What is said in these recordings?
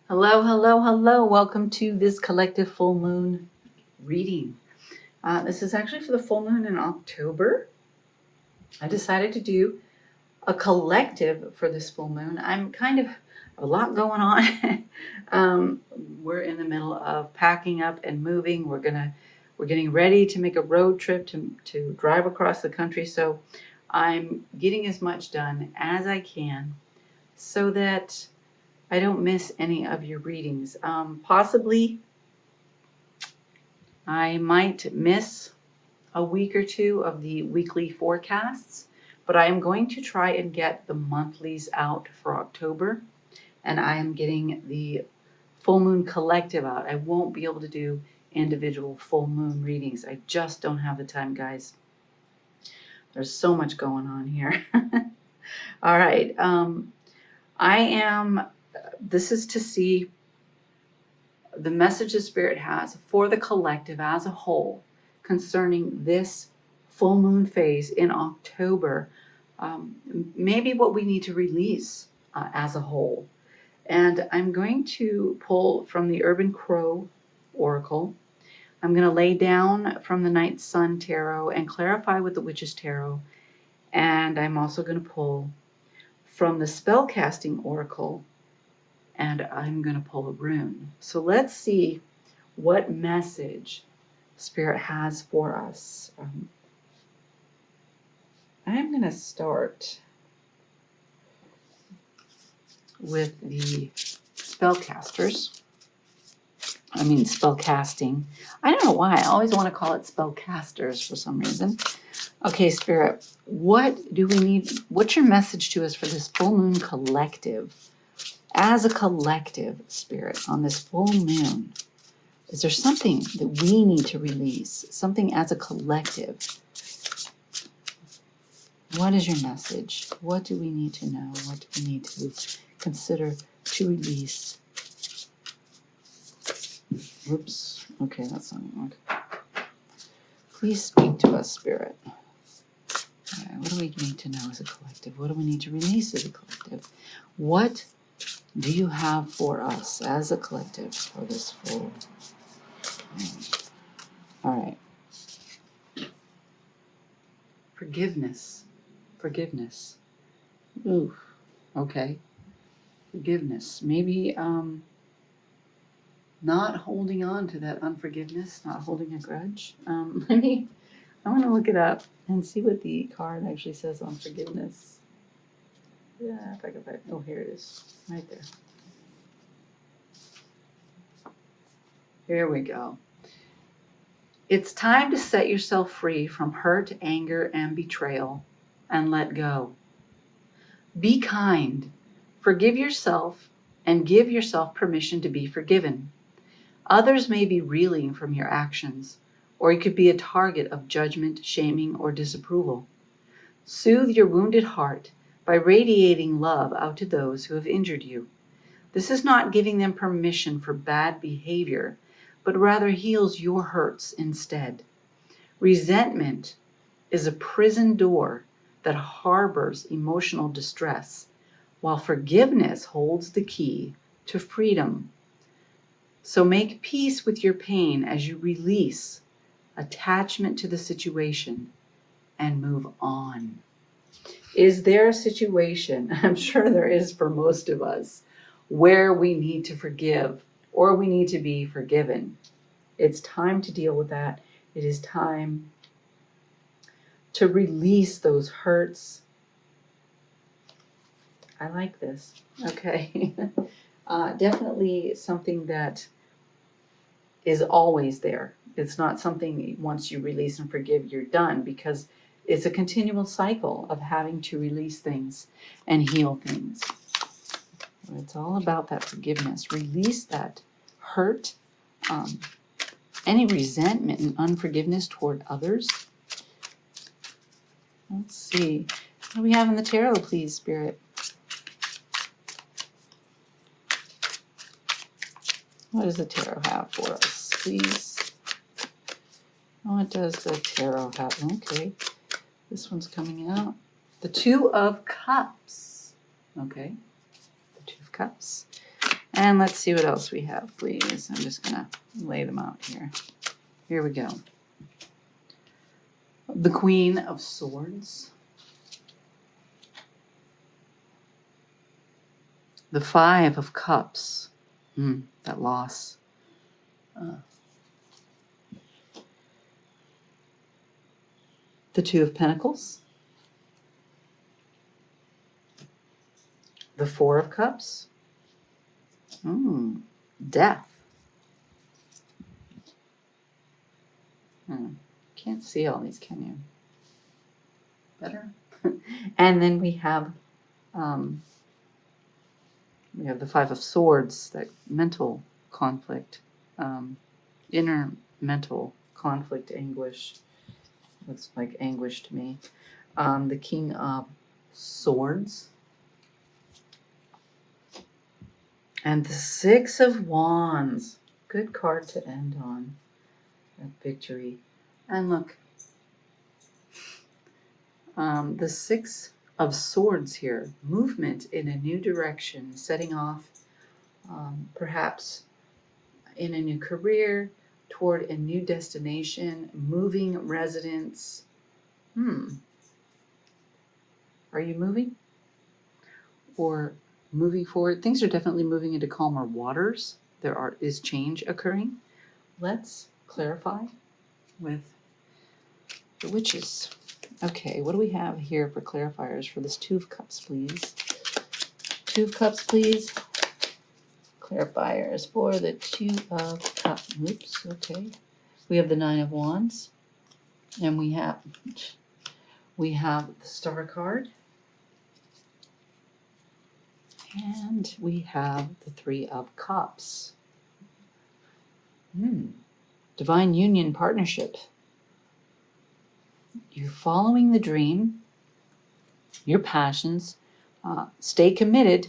Hello, hello, hello. Welcome to this collective full moon reading. This is actually for the full moon in October. I decided to do a collective for this full moon. I'm kind of a lot going on. We're in the middle of packing up and moving. We're getting ready to make a road trip to drive across the country. So I'm getting as much done as I can so that I don't miss any of your readings. Possibly I might miss a week or two of the weekly forecasts, but I am going to try and get the monthlies out for October, and I am getting the full moon collective out. I won't be able to do individual full moon readings. I just don't have the time, guys. There's so much going on here. All right. This is to see the message the Spirit has for the collective as a whole concerning this full moon phase in October. Maybe what we need to release as a whole. And I'm going to pull from the Urban Crow Oracle. I'm going to lay down from the Night Sun Tarot and clarify with the Witch's Tarot. And I'm also going to pull from the Spellcasting Oracle, and I'm going to pull a rune. So let's see what message Spirit has for us. I'm going to start with the spellcasters. Spellcasting. I don't know why. I always want to call it spellcasters for some reason. Okay, Spirit, what do we need? What's your message to us for this full moon collective? As a collective, Spirit, on this full moon, is there something that we need to release? Something as a collective? What is your message? What do we need to know? What do we need to consider to release? Whoops. Okay, that's not going to work. Please speak to us, Spirit. All right, what do we need to know as a collective? What do we need to release as a collective? What do you have for us as a collective for this full? All right. Forgiveness. Ooh, okay. Forgiveness. Maybe not holding on to that unforgiveness, not holding a grudge. I want to look it up and see what the card actually says on forgiveness. Yeah, if I can find it. Oh, here it is. Right there. Here we go. It's time to set yourself free from hurt, anger, and betrayal and let go. Be kind. Forgive yourself and give yourself permission to be forgiven. Others may be reeling from your actions, or you could be a target of judgment, shaming, or disapproval. Soothe your wounded heart by radiating love out to those who have injured you. This is not giving them permission for bad behavior, but rather heals your hurts instead. Resentment is a prison door that harbors emotional distress, while forgiveness holds the key to freedom. So make peace with your pain as you release attachment to the situation and move on. Is there a situation, I'm sure there is for most of us, where we need to forgive or we need to be forgiven? It's time to deal with that. It is time to release those hurts. I like this. Okay. Definitely something that is always there. It's not something once you release and forgive, you're done, because it's a continual cycle of having to release things and heal things. It's all about that forgiveness. Release that hurt, any resentment and unforgiveness toward others. Let's see. What do we have in the tarot, please, Spirit? What does the tarot have for us, please? What does the tarot have? Okay. This one's coming out. The Two of Cups. Okay. The Two of Cups. And let's see what else we have, please. I'm just going to lay them out here. Here we go. The Queen of Swords. The Five of Cups. That loss. The Two of Pentacles. The Four of Cups. Death. Can't see all these, can you? Better. And then we have the Five of Swords, that mental conflict, inner mental conflict, anguish. Looks like anguish to me. The King of Swords. And the Six of Wands. Good card to end on. That victory. And look, the Six of Swords here. Movement in a new direction, setting off perhaps in a new career, toward a new destination, moving residence. Are you moving? Or moving forward? Things are definitely moving into calmer waters. There is change occurring. Let's clarify with the witches. Okay, what do we have here for clarifiers for this Two of Cups, please? Two of Cups, please. Clarifiers for the Two of Cups. Oops, okay. We have the Nine of Wands. And we have the Star card. And we have the Three of Cups. Divine union, partnership. You're following the dream, your passions. Stay committed.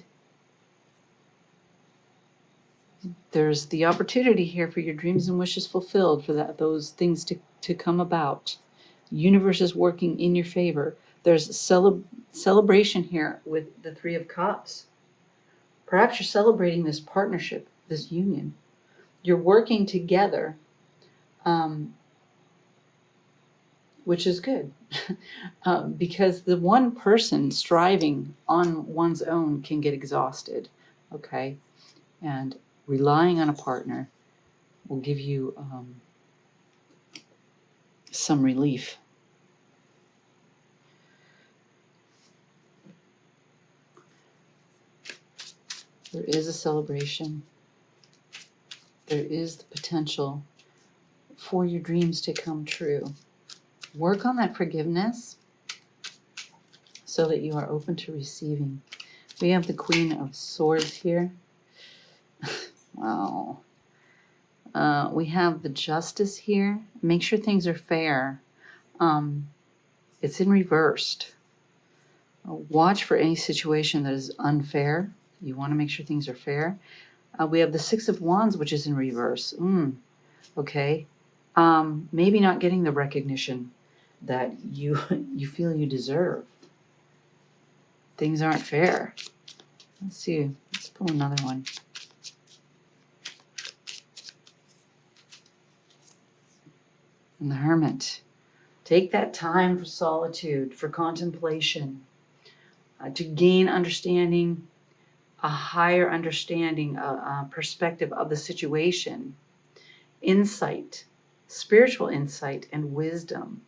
There's the opportunity here for your dreams and wishes fulfilled, for those things to come about. Universe is working in your favor. There's a celebration here with the Three of Cups. Perhaps you're celebrating this partnership, this union. You're working together, which is good. Because the one person striving on one's own can get exhausted, okay? And relying on a partner will give you some relief. There is a celebration. There is the potential for your dreams to come true. Work on that forgiveness so that you are open to receiving. We have the Queen of Swords here. Wow. We have the Justice here. Make sure things are fair. It's in reversed. Watch for any situation that is unfair. You want to make sure things are fair. We have the Six of Wands, which is in reverse. Okay. Maybe not getting the recognition that you feel you deserve. Things aren't fair. Let's see. Let's pull another one. And the Hermit. Take that time for solitude, for contemplation, to gain understanding, a higher understanding, perspective of the situation, insight, spiritual insight, and wisdom,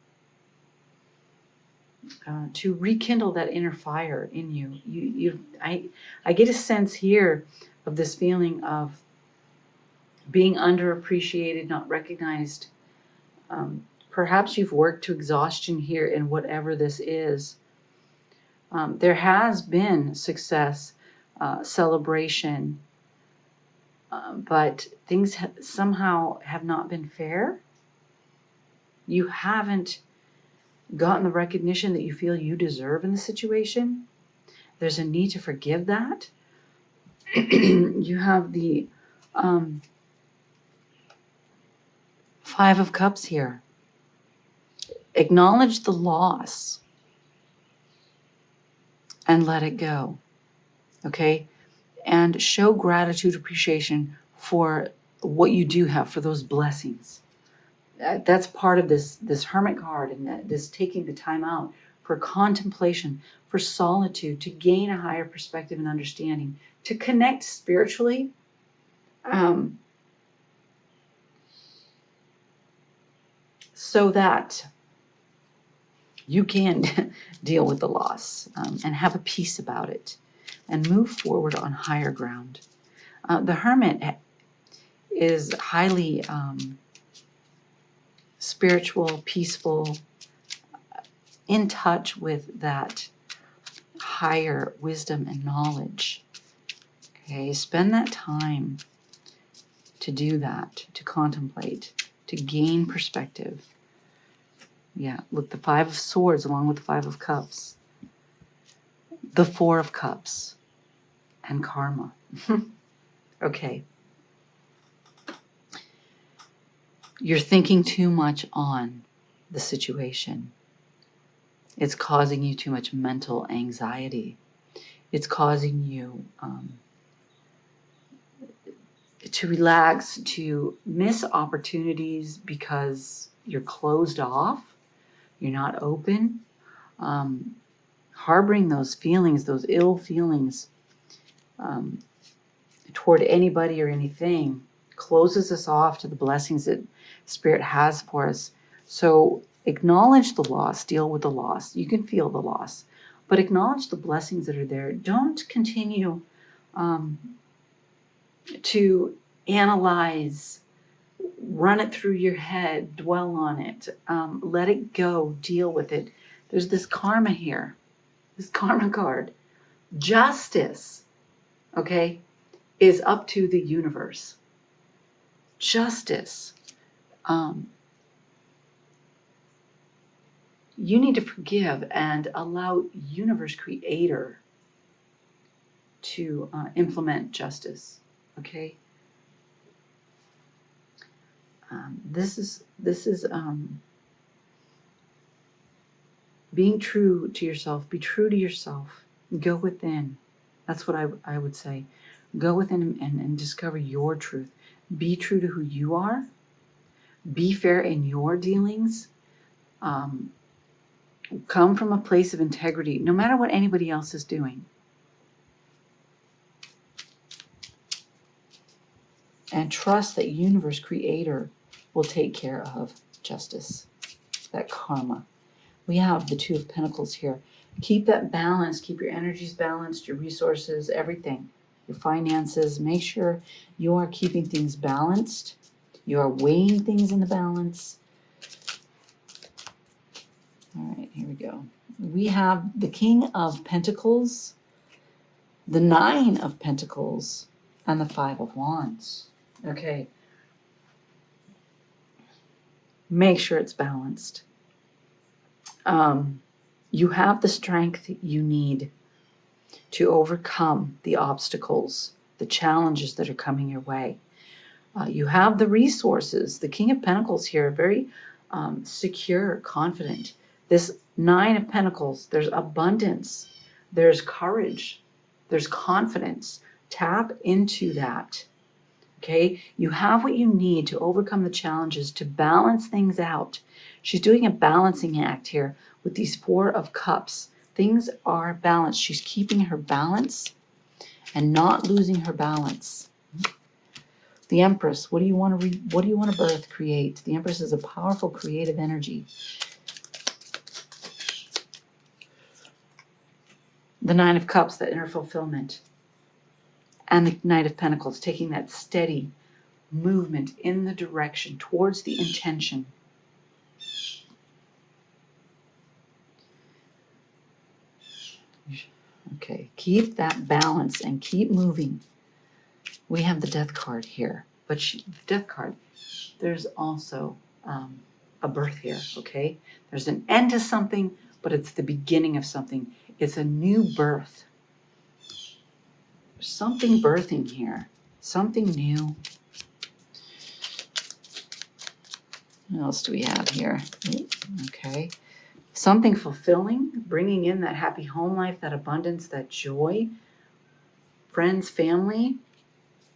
to rekindle that inner fire in you. I get a sense here of this feeling of being underappreciated, not recognized. Perhaps you've worked to exhaustion here in whatever this is. There has been success, celebration, but things somehow have not been fair. You haven't gotten the recognition that you feel you deserve in the situation. There's a need to forgive that. You have the Five of Cups here. Acknowledge the loss and let it go. Okay? and show gratitude, appreciation for what you do have, for those blessings. That's part of this Hermit card, and this taking the time out for contemplation, for solitude, to gain a higher perspective and understanding, to connect spiritually. So that you can deal with the loss and have a peace about it and move forward on higher ground. The Hermit is highly spiritual, peaceful, in touch with that higher wisdom and knowledge. Okay, spend that time to do that, to contemplate, to gain perspective. Yeah, look, the Five of Swords along with the Five of Cups, the Four of Cups, and karma. Okay. You're thinking too much on the situation. It's causing you too much mental anxiety. It's causing you to relax, to miss opportunities because you're closed off, you're not open, harboring those feelings, those ill feelings toward anybody or anything closes us off to the blessings that Spirit has for us. So acknowledge the loss, deal with the loss. You can feel the loss, but acknowledge the blessings that are there. Don't continue to analyze, run it through your head, dwell on it, let it go, deal with it. There's this karma here, this karma card. Justice, okay, is up to the universe. Justice. You need to forgive and allow universe creator to implement justice. Okay. This is being true to yourself. Be true to yourself. Go within. That's what I would say. Go within and discover your truth. Be true to who you are. Be fair in your dealings. Come from a place of integrity, no matter what anybody else is doing. And trust that universe creator will take care of justice, that karma. We have the Two of Pentacles here. Keep that balance. Keep your energies balanced, your resources, everything, your finances. Make sure you are keeping things balanced. You are weighing things in the balance. All right, here we go. We have the King of Pentacles, the Nine of Pentacles, and the Five of Wands. Okay. Make sure it's balanced. You have the strength you need to overcome the obstacles, the challenges that are coming your way. You have the resources. The King of Pentacles here, very secure, confident. This Nine of Pentacles, there's abundance, there's courage, there's confidence. Tap into that. Okay, you have what you need to overcome the challenges, to balance things out. She's doing a balancing act here with these Four of Cups. Things are balanced. She's keeping her balance and not losing her balance. The Empress, what do you want to what do you want to birth, create? The Empress is a powerful creative energy. The Nine of Cups, that inner fulfillment. And the Knight of Pentacles, taking that steady movement in the direction towards the intention. Okay, keep that balance and keep moving. We have the Death card here, but the Death card, there's also a birth here, okay? There's an end to something, but it's the beginning of something. It's a new birth. There's something birthing here, something new. What else do we have here? Okay. Something fulfilling, bringing in that happy home life, that abundance, that joy friends, family.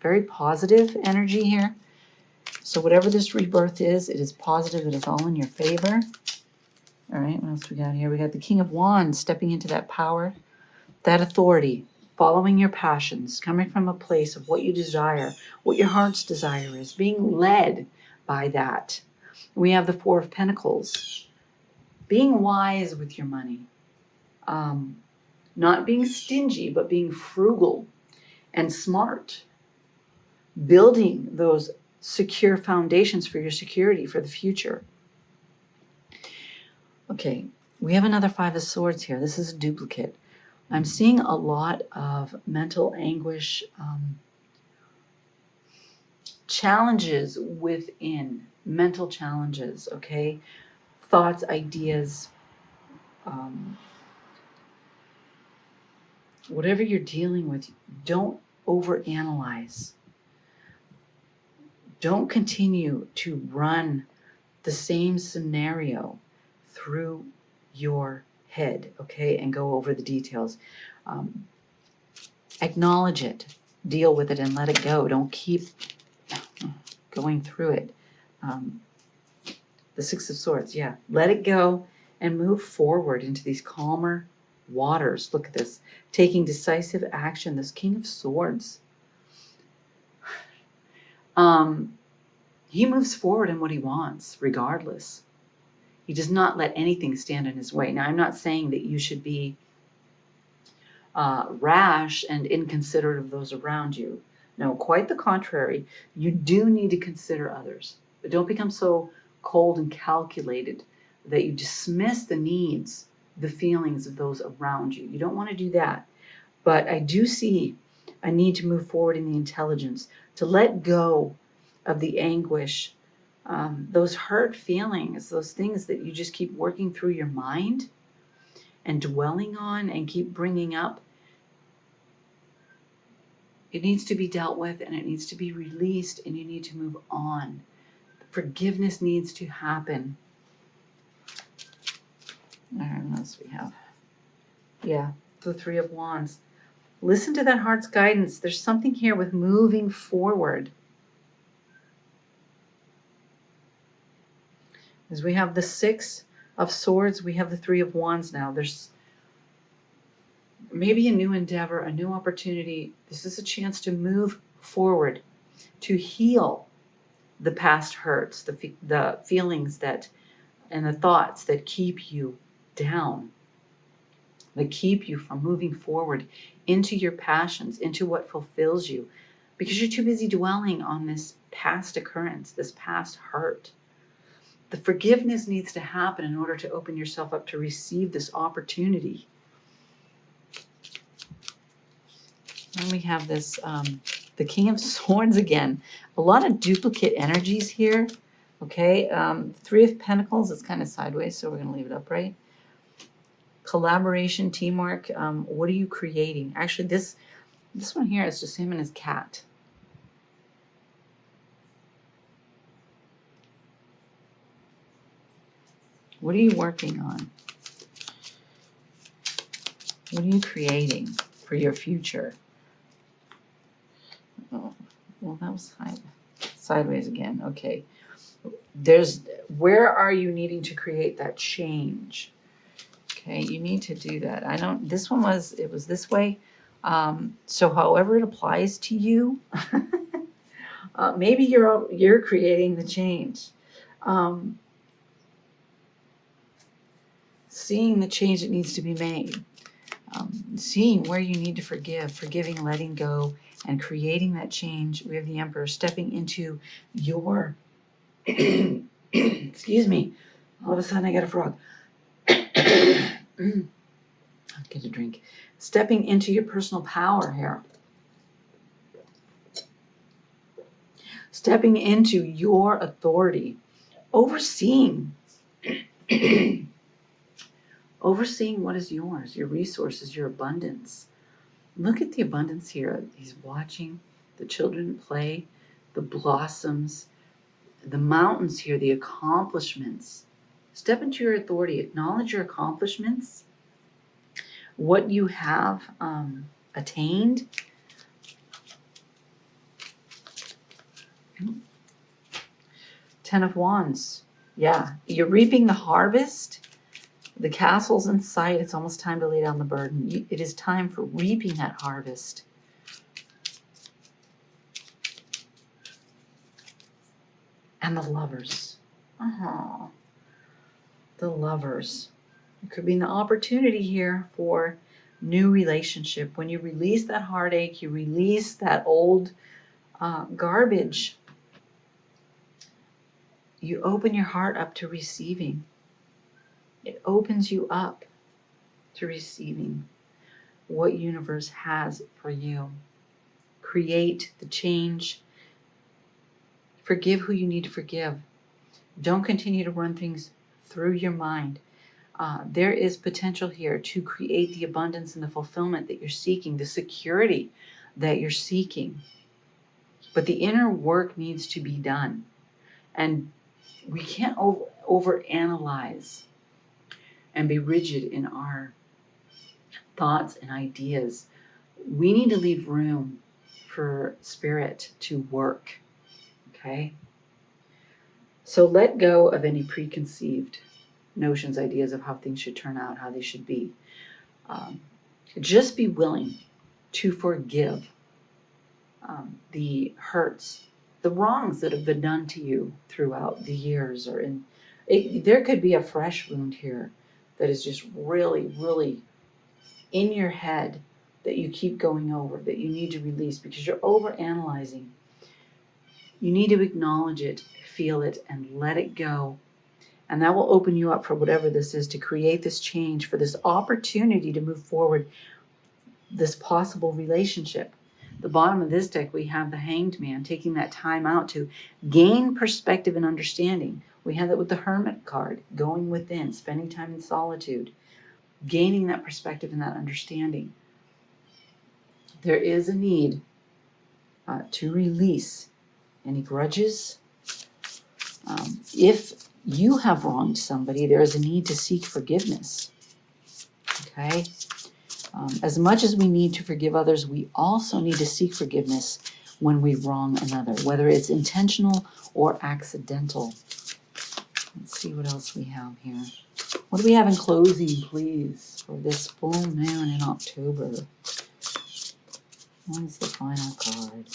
Very positive energy here. So whatever this rebirth is, it is positive. It is all in your favor. All right, what else we got here? We got the King of Wands stepping into that power, that authority, following your passions, coming from a place of what you desire, what your heart's desire is, being led by that. We have the Four of Pentacles, being wise with your money, not being stingy, but being frugal and smart, building those secure foundations for your security for the future. Okay, we have another Five of Swords here. This is a duplicate. I'm seeing a lot of mental anguish, challenges within, mental challenges, okay? Thoughts, ideas, whatever you're dealing with, don't overanalyze. Don't continue to run the same scenario through your head, okay, and go over the details. Acknowledge it, deal with it, and let it go. Don't keep going through it. The Six of Swords, yeah. Let it go and move forward into these calmer waters. Look at this. Taking decisive action. This King of Swords. He moves forward in what he wants, regardless. He does not let anything stand in his way. Now, I'm not saying that you should be rash and inconsiderate of those around you. No, quite the contrary. You do need to consider others. But don't become so cold and calculated that you dismiss the needs, the feelings of those around you. You don't want to do that. But I do see a need to move forward in the intelligence, to let go of the anguish, those hurt feelings, those things that you just keep working through your mind and dwelling on and keep bringing up. It needs to be dealt with and it needs to be released, and you need to move on. Forgiveness needs to happen. All right, what else we have? Yeah, the Three of Wands. Listen to that heart's guidance. There's something here with moving forward. As we have the Six of Swords, we have the Three of Wands now. There's maybe a new endeavor, a new opportunity. This is a chance to move forward, to heal the past hurts, the feelings that, and the thoughts that keep you down, that keep you from moving forward into your passions, into what fulfills you, because you're too busy dwelling on this past occurrence, this past hurt. The forgiveness needs to happen in order to open yourself up to receive this opportunity. And we have this, the King of Swords again. A lot of duplicate energies here. Okay, Three of Pentacles is kind of sideways, so we're going to leave it upright. Collaboration, teamwork. What are you creating? Actually, this one here is just him and his cat. What are you working on? What are you creating for your future? Oh, well, that was sideways again. Okay. Where are you needing to create that change? Okay, you need to do that. This one was this way. So however it applies to you, maybe you're creating the change. Seeing the change that needs to be made. Seeing where you need to forgiving, letting go, and creating that change. We have the Emperor stepping into your, excuse me, all of a sudden I got a frog. I'll get a drink. Stepping into your personal power here. Stepping into your authority. Overseeing what is yours, your resources, your abundance. Look at the abundance here. He's watching the children play, the blossoms, the mountains here, the accomplishments. Step into your authority. Acknowledge your accomplishments, what you have attained, Ten of Wands. Yeah, you're reaping the harvest. The castle's in sight. It's almost time to lay down the burden. It is time for reaping that harvest. And the Lovers. The Lovers. It could be an opportunity here for new relationship. When you release that heartache, you release that old garbage, you open your heart up to receiving. It opens you up to receiving what universe has for you. Create the change. Forgive who you need to forgive. Don't continue to run things through your mind. There is potential here to create the abundance and the fulfillment that you're seeking, the security that you're seeking. But the inner work needs to be done. And we can't overanalyze and be rigid in our thoughts and ideas. We need to leave room for spirit to work. Okay? So let go of any preconceived notions, ideas of how things should turn out, how they should be. Just be willing to forgive the hurts, the wrongs that have been done to you throughout the years. There could be a fresh wound here that is just really, really in your head that you keep going over, that you need to release because you're overanalyzing. You need to acknowledge it, feel it, and let it go. And that will open you up for whatever this is, to create this change, for this opportunity to move forward, this possible relationship. The bottom of this deck, we have the Hanged Man, taking that time out to gain perspective and understanding. We have that with the Hermit card, going within, spending time in solitude, gaining that perspective and that understanding. There is a need to release any grudges. If you have wronged somebody, there is a need to seek forgiveness. Okay? As much as we need to forgive others, we also need to seek forgiveness when we wrong another, whether it's intentional or accidental. Let's see what else we have here. What do we have in closing, please, for this full moon in October? What's the final card?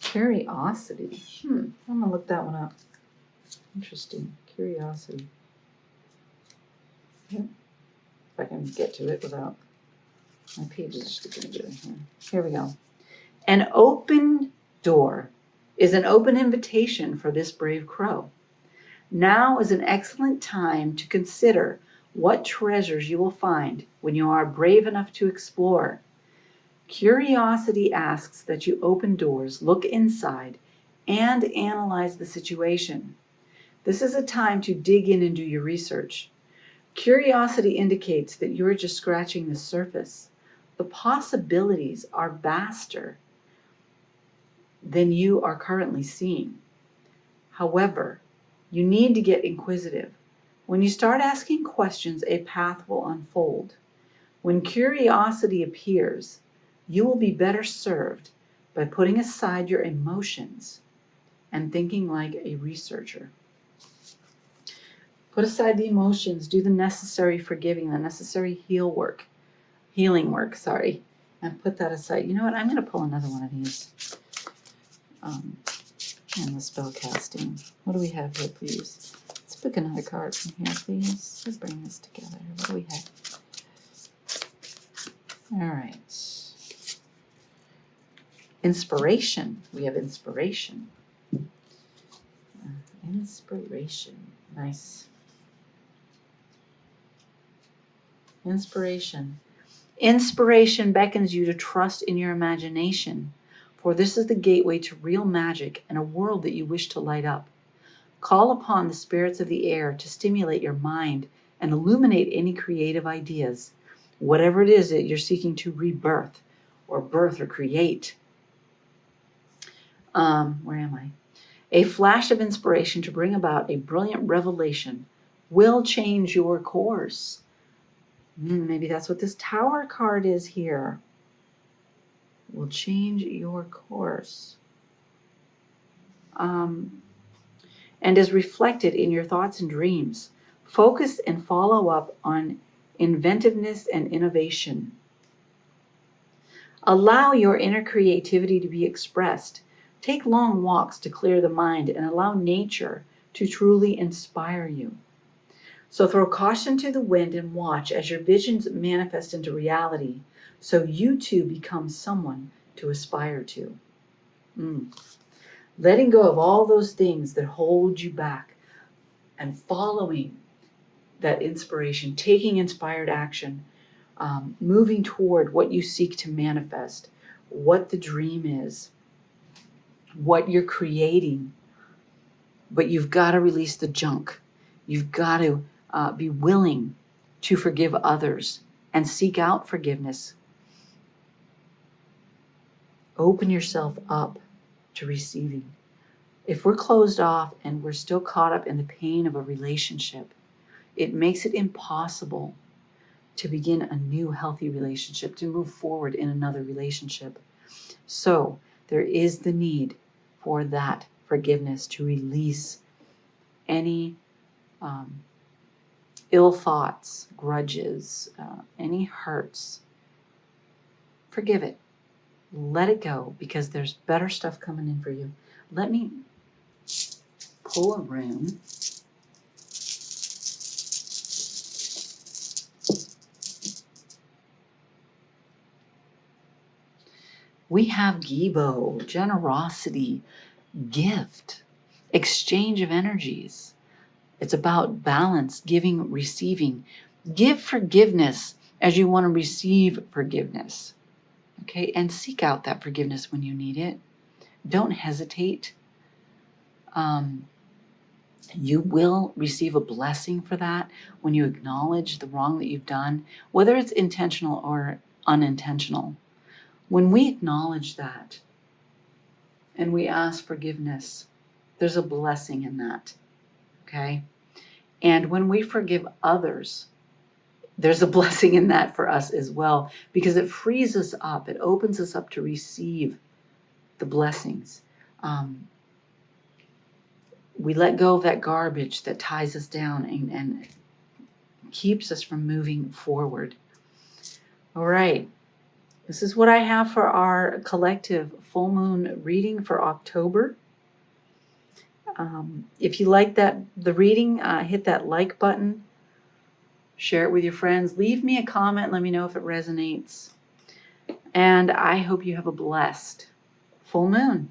Curiosity. I'm going to look that one up. Interesting. Curiosity. Yep. If I can get to it without my pages sticking together here. Here we go. An open door is an open invitation for this brave crow. Now is an excellent time to consider what treasures you will find when you are brave enough to explore. Curiosity asks that you open doors, look inside, and analyze the situation. This is a time to dig in and do your research. Curiosity indicates that you're just scratching the surface. The possibilities are vaster than you are currently seeing. However, you need to get inquisitive. When you start asking questions, a path will unfold. When curiosity appears, you will be better served by putting aside your emotions and thinking like a researcher. Put aside the emotions, do the necessary forgiving, the necessary healing work, and put that aside. You know what? I'm going to pull another one of these. And the spell casting. What do we have here, please? Let's pick another card from here, please. Let's bring this together. What do we have? All right. Inspiration. We have inspiration. Inspiration. Nice. Inspiration. Inspiration beckons you to trust in your imagination, for this is the gateway to real magic and a world that you wish to light up. Call upon the spirits of the air to stimulate your mind and illuminate any creative ideas, whatever it is that you're seeking to rebirth or birth or create. Where am I? A flash of inspiration to bring about a brilliant revelation will change your course. Maybe that's what this Tower card is here. Will change your course. And is reflected in your thoughts and dreams. Focus and follow up on inventiveness and innovation. Allow your inner creativity to be expressed. Take long walks to clear the mind and allow nature to truly inspire you. So throw caution to the wind and watch as your visions manifest into reality, so you too become someone to aspire to. Letting go of all those things that hold you back and following that inspiration, taking inspired action, moving toward what you seek to manifest, what the dream is, what you're creating. But you've got to release the junk. You've got to be willing to forgive others and seek out forgiveness. Open yourself up to receiving. If we're closed off and we're still caught up in the pain of a relationship, it makes it impossible to begin a new healthy relationship, to move forward in another relationship. So there is the need for that forgiveness to release any ill thoughts, grudges, any hurts. Forgive it. Let it go, because there's better stuff coming in for you. Let me pull a rune. We have Gibo, generosity, gift, exchange of energies. It's about balance, giving, receiving. Give forgiveness as you want to receive forgiveness. Okay, and seek out that forgiveness when you need it. Don't hesitate. You will receive a blessing for that when you acknowledge the wrong that you've done, whether it's intentional or unintentional. When we acknowledge that and we ask forgiveness, there's a blessing in that, okay? And when we forgive others, there's a blessing in that for us as well, because it frees us up. It opens us up to receive the blessings. We let go of that garbage that ties us down and keeps us from moving forward. All right. This is what I have for our collective full moon reading for October. If you like the reading, hit that like button. Share it with your friends. Leave me a comment. Let me know if it resonates. And I hope you have a blessed full moon.